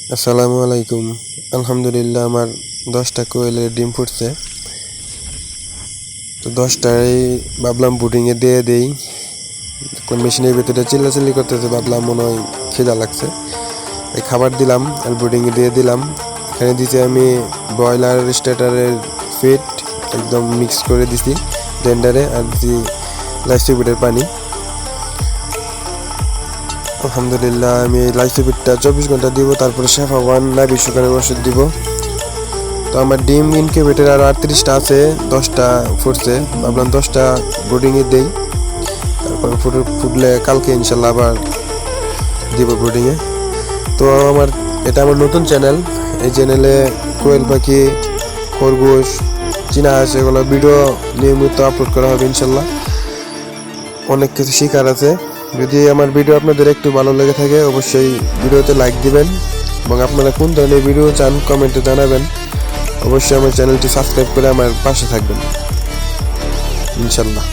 আসসালামু আলাইকুম। আলহামদুলিল্লাহ, আমার 10টা কোয়েলের ডিম ফুটছে। তো 10টাই ভাবলাম বুডিংয়ে দিয়ে দেই। মেশিনের ভিতরে চিল্লাচিল্লি করতেছে, ভাবলাম মনে হয় খিদা লাগছে, এই খাবার দিলাম আর বুডিংয়ে দিয়ে দিলাম। এখানে দিছি আমি ব্রয়লার স্টার্টারের ফিট, একদম মিক্স করে দিছি ব্লেন্ডারে, আর দিছি লাইসিবিটের পানি। আলহামদুলিল্লাহ, আমি এই লাইসিবিটটা 24 ঘন্টা দিব, তারপরে শেফা ওয়ান নাভি শুকানোর ওষুধ দিব। তো আমার ডিম ইনকিউবেটর আর 38টা আছে, 10টা ফুটছে, ভাবলাম 10টা ব্রুডিংয়ে দেই, তারপর ফুটলে কালকে ইনশাল্লাহ আবার দিব ব্রুডিংয়ে। তো এটা আমার নতুন চ্যানেল। এই চ্যানেলে কোয়েল পাখি, খরগোশ, চীনা হাঁস এগুলো ভিডিও নিয়মিত আপলোড করা হবে ইনশাল্লাহ। অনেক কিছু শেখার আছে। যদি আমার ভিডিও আপনাদের একটু ভালো লেগে থাকে, অবশ্যই ভিডিওতে লাইক দিবেন, এবং আপনারা কোন ধরনের ভিডিও চান কমেন্টে জানাবেন। অবশ্যই আমার চ্যানেলটি সাবস্ক্রাইব করে আমার পাশে থাকবেন ইনশাল্লাহ।